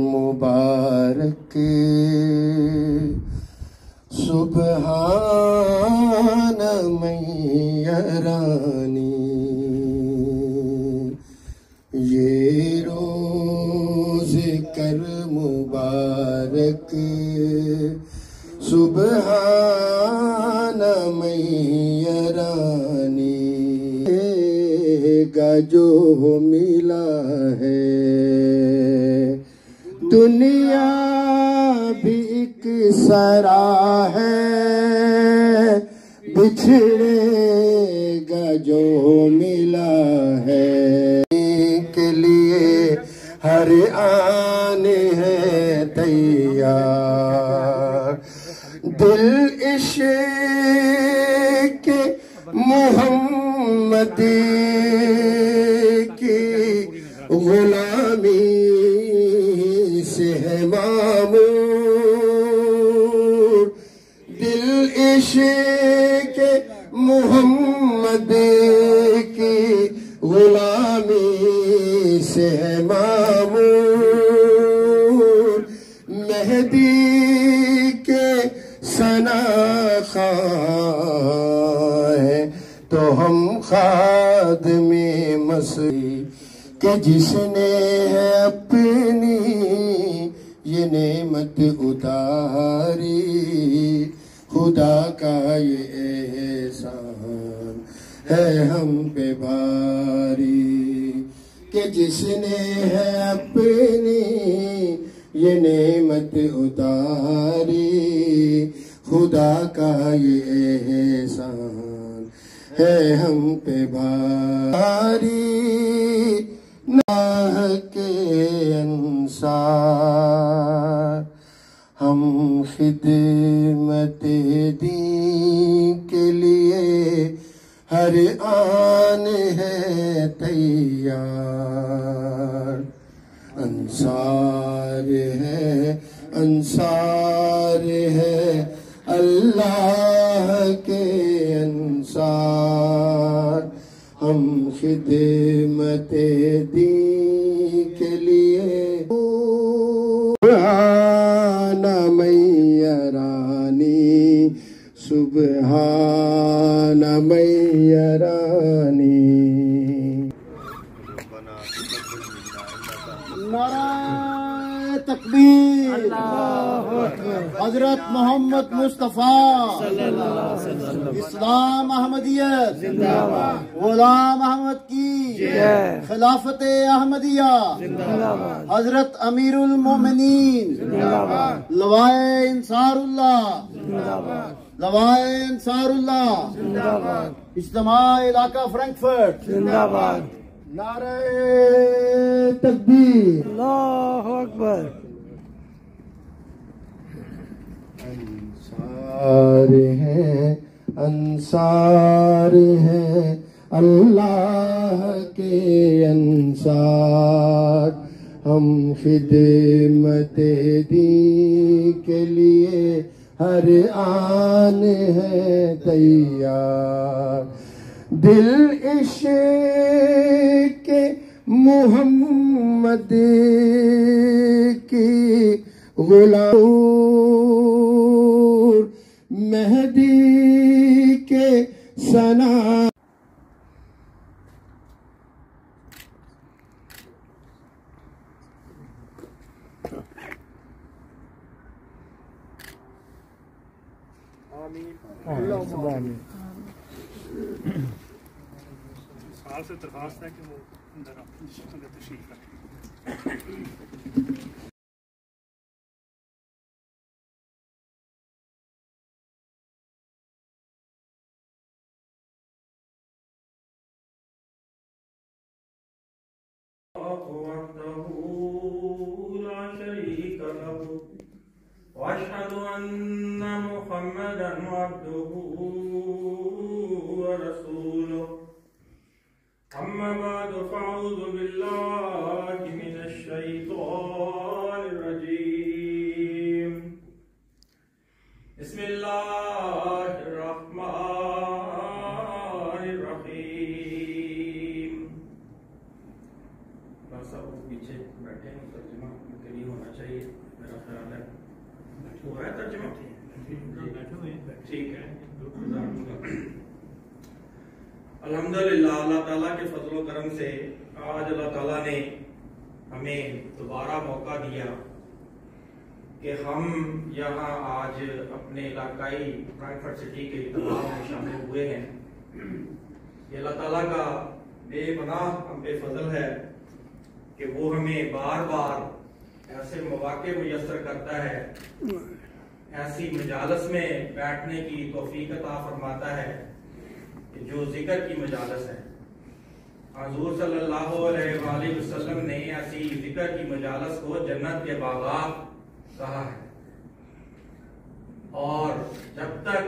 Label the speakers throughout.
Speaker 1: मुबारक सुबहान मैया रानी, ये रोज़ कर मुबारक सुबहान मैया रानी। का जो मिला है दुनिया भी एक सरा है, बिछड़ेगा जो मिला है के लिए हर आने है तैयार। दिल इश्क़ मोहम्मदी की गुलामी से है मामूर। दिल इश्क़ मोहम्मद की गुलामी से है मामूर। मेहदी के सना खां तो हम खादमे मसीह के जिसने है अपनी ये नेमत उतारी। खुदा का ये एहसान है हम पे भारी कि जिसने है अपनी ये नेमत उतारी। खुदा का ये एहसान है हम पे भारी। नाह के अंसार हम खिदमत दीन के लिए हर आन है तैयार। अंसार है अल्लाह के अंसार। हम खिदमत दीन के लिए सुबहान मैया रानी, सुबहान मैया रानी। नारे तकबीर, हजरत मोहम्मद मुस्तफ़ा इस्लाम अहमदियत गुलाम अहमद की खिलाफत अहमदिया। हजरत अमीरुल मोमिनीन लवाए इंसारुल्लाह, लवाए इंसारुल्लाह। इज्तिमा इलाका फ्रैंकफर्ट जिंदाबाद। नारे तकबीर, अल्लाहु अकबर। अंसार है अल्लाह के अंसार। हम खिदमत दीन के लिए हर आन है तैयार। दिल इश्क़ मोहम्मद की गुलाम। मेहदी के सना
Speaker 2: साल से दरखास्त है कि वो अंदर तशरीफ रखें।
Speaker 3: वअशहदु अन्ना मुहम्मदन अब्दुहु व रसूलुहु। अम्मा बअदु फ़अऊज़ु बिल्लाहि मिनश शैतानिर रजीम। बिस्मिल्लाहिर रहमानिर रहीम। सब पीछे बैठे हैं। ख्याल है हो रहा है तर्जुमा ठीक है। अल्हम्दुलिल्लाह अल्लाह ताला के फजल करम से आज अल्लाह ताला ने हमें दोबारा मौका दिया कि हम यहाँ आज अपने इलाकाई फ्रैंकफर्ट सिटी के इज्तिमा में शामिल हुए हैं। ये अल्लाह ताला का बेपनाह हम पे फजल है कि वो हमें बार बार ऐसे मौके मुयस्सर करता है, ऐसी मजालस में बैठने की तौफीक अता फरमाता है कि जो जिक्र की मजालस है। हुज़ूर सल्लल्लाहु अलैहि वसल्लम ने ऐसी जिक्र की मजालस को जन्नत के बागात कहा है। और जब तक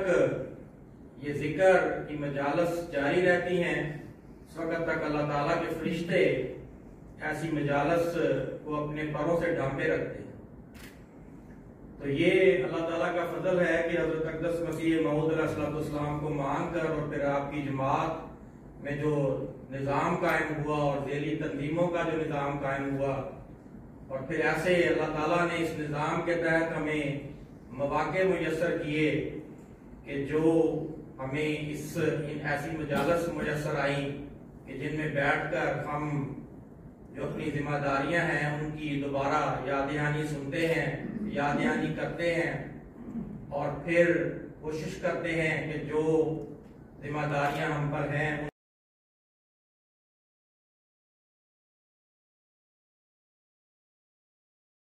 Speaker 3: ये जिक्र की मजालस जारी रहती हैं उस वक्त तक अल्लाह ताला के फरिश्ते ऐसी मजालस को अपने परों से ढांपे रखते हैं। तो ये अल्लाह ताला का फजल है कि हज़रत अक़दस मसीह मऊद अलैहिस्सलाम को मान कर और फिर आपकी जमात में जो निज़ाम कायम हुआ और ज़ेली तंजीमों का जो निज़ाम कायम हुआ और फिर ऐसे अल्लाह ताला ने इस निज़ाम के तहत हमें मौके मुयस्सर किए कि जो हमें इन ऐसी मजालस मुयस्सर आई कि जिनमें बैठकर हम जो अपनी जिम्मेदारियां हैं उनकी दोबारा याद दहानी सुनते हैं, याद दहानी करते हैं और फिर कोशिश करते हैं कि जो जिम्मेदारियां हम पर हैं